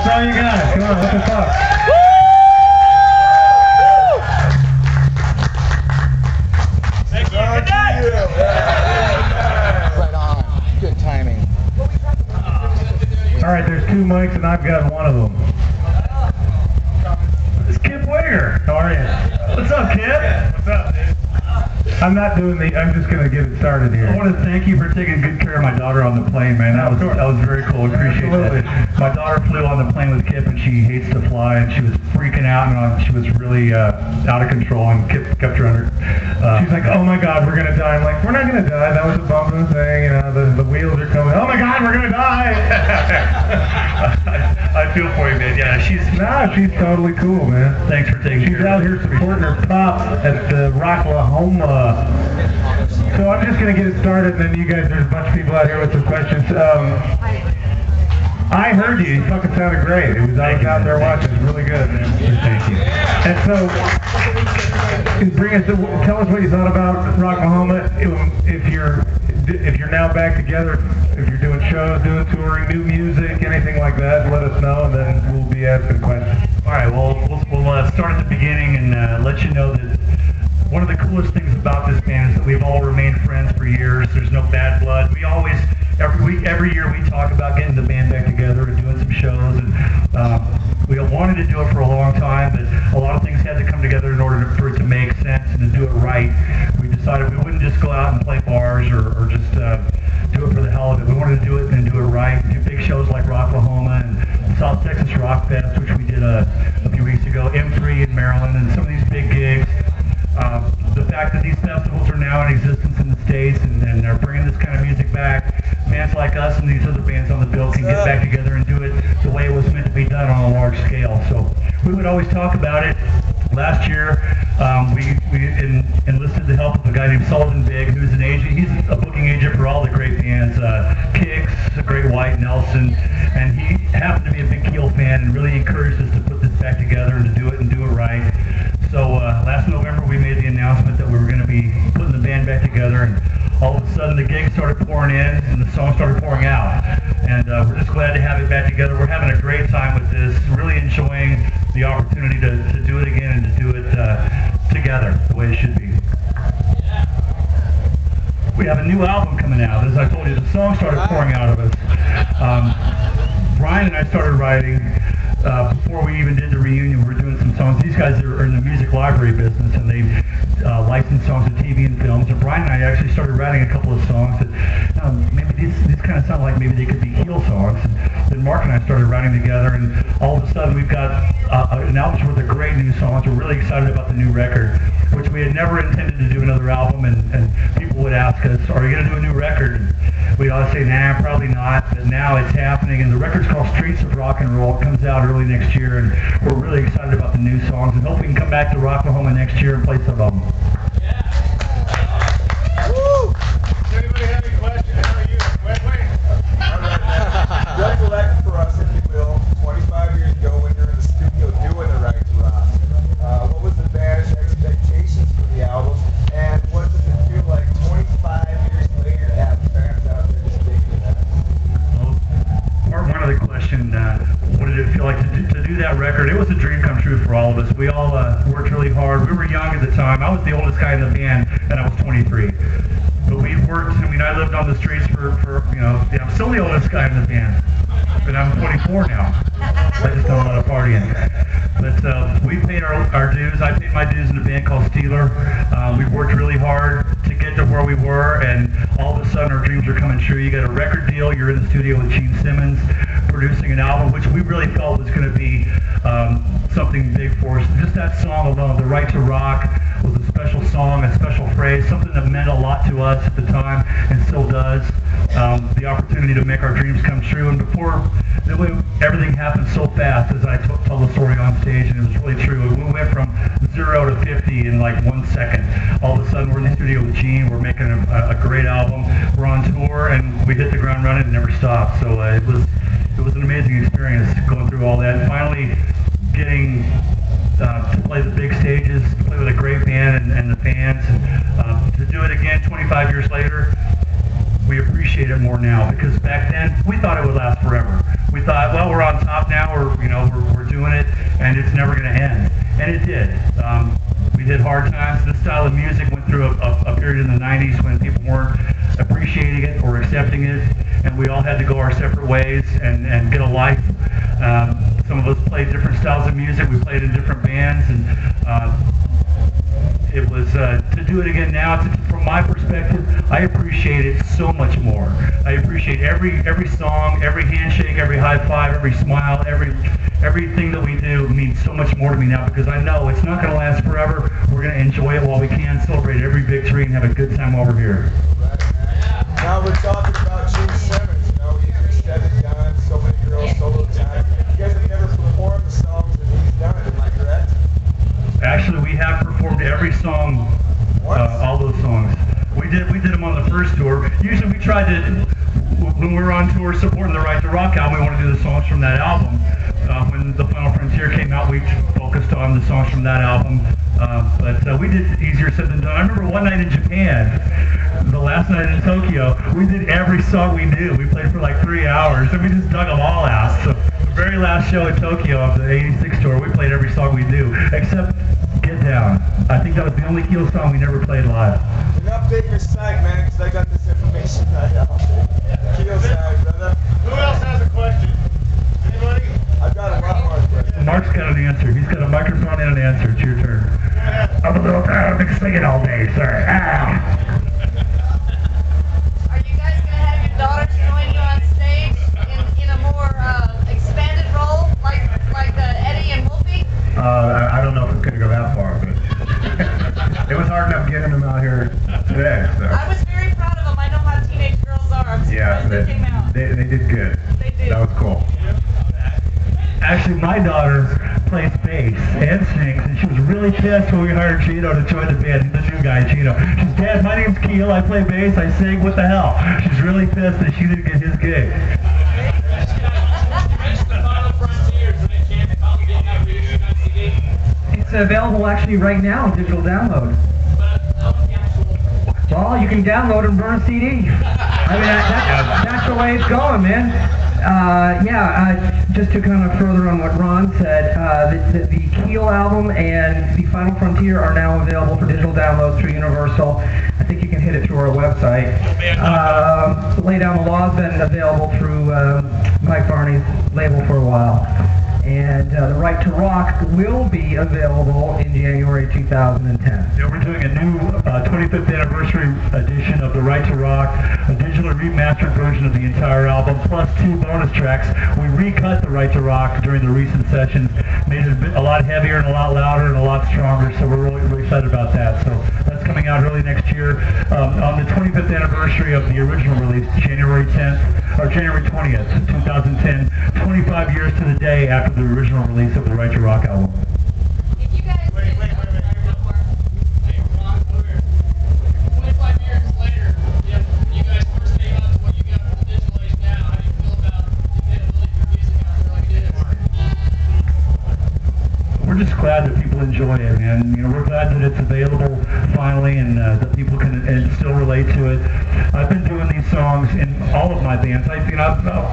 That's all you got. Come on, what the fuck? Thank you. Good night. Right on. Good timing. All right, there's 2 mics and I've got one of them. It's Kip Winger. How are you? What's up, Kip? What's up, dude? I'm not doing I'm just going to get it started here. I want to thank you for taking good care of my daughter on the plane, man. That was very cool. I appreciate that. My daughter flew on the plane with Kip, and she hates to fly, and she was freaking out, and she was really out of control, and Kip kept her under. She's like, oh my God, we're going to die. I'm like, we're not going to die. That was a bump in the thing. You know, the wheels are coming. Oh my God, we're going to die. I feel for you, man. Yeah, she's totally cool, man. Thanks for taking care of her. She's out here supporting her pops at the Rocklahoma. So I'm just going to get it started, and then you guys, there's a bunch of people out here with some questions. I heard you. You fucking sounded great. I was out there watching. It was really good, man. Thank you. And so, tell us what you thought about Rocklahoma. If you're now back together, if you're doing shows, doing touring, new music, anything like that, let us know, and then we'll be asking questions. All right. Well, we'll start at the beginning and let you know that one of the coolest things about this band is that we've all remained friends for years. There's no bad blood. We always, every year we talk about getting the band back together and doing some shows. And we wanted to do it for a long time, but a lot of things had to come together in order for it to make sense and to do it right. We decided we wouldn't just go out and play bars or just do it for the hell of it. We wanted to do it and do it right. Do big shows like Rocklahoma and South Texas Rock Fest, which we did a few weeks ago, M3 in Maryland, and some of these big gigs. The fact that these festivals are now in existence in the States and they're bringing this kind of music back, bands like us and these other bands on the bill can get back together and do it the way it was meant to be done on a large scale. So we would always talk about it. Last year, we enlisted the help of a guy named Sullivan Big, who's an agent. He's a booking agent for all the great bands, Kicks, Great White, Nelson, and he happened to be a big Keel fan and really encouraged us to put this back together and to do it right. So last November we made the announcement that we were going to be putting the band back together, and all of a sudden the gigs started pouring in and the songs started pouring out. And we're just glad to have it back together. We're having a great time with this, really enjoying the opportunity to do it again and to do it together the way it should be. We have a new album coming out. As I told you, the songs started pouring out of us. Brian and I started writing before we even did the reunion. We were doing some songs. These guys are in the music library business, and they license songs to TV and films. And Brian and I actually started writing a couple of songs that maybe these kind of sound like maybe they could be Keel songs. And then Mark and I started writing together, and all of a sudden we've got an album's worth of great new songs. We're really excited about the new record, which we had never intended to do another album, and people would ask us, are you going to do a new record? And we'd always say, nah, probably not, but now it's happening, and the record's called Streets of Rock and Roll. It comes out early next year, and we're really excited about the new songs, and hope we can come back to Rocklahoma next year and play some of them. Yeah. Woo! Does anybody have any questions? How are you? Wait. Recollect for us, if you will, 25 years ago when you're in the studio doing the Right to Rock. What was the band's expectations for the album, and what does it feel like 25 years later to have fans out there just digging that? Well, part one of the question, what did it feel like to do that record? It was a dream come true for all of us. We all worked really hard. We were young at the time. I was the oldest guy in the band, and I was 23. But we worked, I lived on the streets for I'm still the oldest guy in the band. But I'm 24 now. I just done a lot of partying. But we paid our dues. I paid my dues in a band called Steeler. We worked really hard to get to where we were, and all of a sudden our dreams are coming true. You got a record deal. You're in the studio with Gene Simmons, producing an album, which we really felt was going to be something big for us. Just that song alone, The Right to Rock, was a special song, a special phrase, something that meant a lot to us at the time and still does. The opportunity to make our dreams come true, and before everything happened so fast, as I tell the story on stage, and it was really true. We went from 0 to 50 in like 1 second. All of a sudden, we're in the studio with Gene. We're making a great album. We're on tour, and we hit the ground running and never stopped. So it was an amazing experience going through all that, and finally getting to play the big stages, to play with a great band and the fans, and to do it again 25 years later. We appreciate it more now, because back then we thought it would last forever. we thought, well, we're on top now, we're doing it, and it's never going to end. And it did. We hit hard times. This style of music went through a period in the 90s when people weren't appreciating it or accepting it, and we all had to go our separate ways and get a life. Some of us played different styles of music. We played in different bands, and it was to do it again now. From my perspective, I appreciate it so much more. I appreciate every song, every handshake, every high five, every smile, everything that we do means so much more to me now because I know it's not going to last forever. We're going to enjoy it while we can, celebrate every victory, and have a good time while we're here. Now we're talking about June 7th. You know, he's 7 done, so many girls, solo time. You guys have never performed the songs that he's done, am I correct? Actually, we have performed every song, all those songs. We did them on the first tour. Usually we tried to, when we were on tour supporting the Right to Rock album, we wanted to do the songs from that album. When The Final Frontier came out, we focused on the songs from that album. But we did Easier Said Than Done. I remember one night in Japan, the last night in Tokyo, we did every song we knew. We played for like 3 hours, and we just dug them all out. So the very last show in Tokyo of the '86 tour, we played every song we knew, except Get Down. I think that was the only Keel song we never played live. And update your site, man, because I got this information right out. Keel site, brother. Who else has a question? Anybody? I've got a lot more questions. Mark's got an answer. He's got a microphone and an answer. It's your turn. I'm a little tired. I've been singing all day, sir. Are you guys going to have your daughters join you on stage in a more expanded role, like Eddie and Wolfie? I don't know if it's going to go that far, but it was hard enough getting them out here today. So. I was very proud of them. I know how teenage girls are. I'm surprised they came out. They did good. They did. That was cool. Actually, my daughter plays bass and sings, and she was really pissed when we hired Chino to join the band, the new guy, Chino. She says, Dad, my name's Keel, I play bass, I sing, what the hell? She's really pissed that she didn't get his gig. It's available actually right now in digital download. Well, you can download and burn a CD. I mean, that's the way it's going, man. Just to kind of further on what Ron said, the Keel album and the Final Frontier are now available for digital download through Universal. I think you can hit it through our website. Lay Down the Law's been available through Mike Varney's label for a while. And The Right to Rock will be available in January 2010. Yeah, we're doing a new 25th anniversary edition of The Right to Rock, a digital remastered version of the entire album, plus 2 bonus tracks. We recut The Right to Rock during the recent sessions, made it a lot heavier and a lot louder and a lot stronger, so we're really excited about that. So that's coming out early next year. On the 25th anniversary of the original release, January 10th, or January 20th, 2010, 25 years to the day after the original release of the Right to Rock album. If you guys Wait. Hey, Ron, over here. 25 years later, you guys first came out to what you got from the digital age now. How do you feel about the availability of your music out there like it is? We're just glad that people enjoy it, man. You know, we're glad that it's available finally, and that people can still relate to it. I've been doing these songs in all of my bands. I've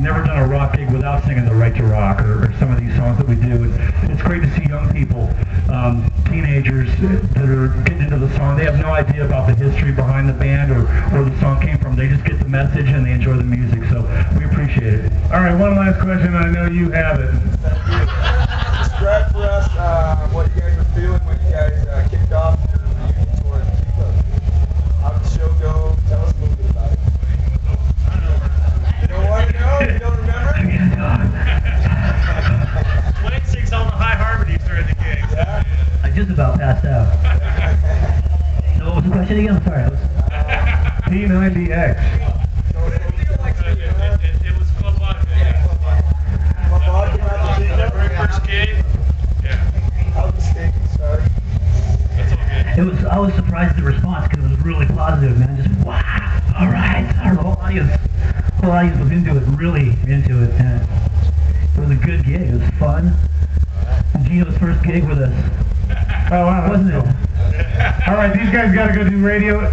never done a rock gig without singing The Right to Rock or some of these songs that we do. It's great to see young people, teenagers that are getting into the song. They have no idea about the history behind the band or where the song came from. They just get the message and they enjoy the music. So we appreciate it. All right, one last question. I know you have it. Describe for us what you guys were feeling when you guys kicked off your reunion tour at Keel. How did the show go? Tell us a little bit about it. You don't want to know? You don't remember? Wayne sings all the high harmonies during the gig. Yeah? I just about passed out. So what was the question again? I'm sorry. P90X. It was Club Vodka. What brought you out to The very Keel? first gig. Yeah, How mistaken, sorry. that's all good. I was surprised at the response because it was really positive, man. Just wow, all right. The whole audience was into it, really into it, and it was a good gig. It was fun. Gino's first gig with us, Oh, wow, wasn't it? All right, these guys got to go do radio.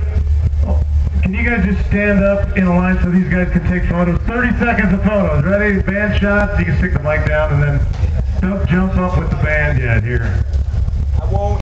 Oh, can you guys just stand up in a line so these guys can take photos? 30 seconds of photos. Ready? Band shots. You can stick the mic down and then don't jump up with the band yet here. I won't.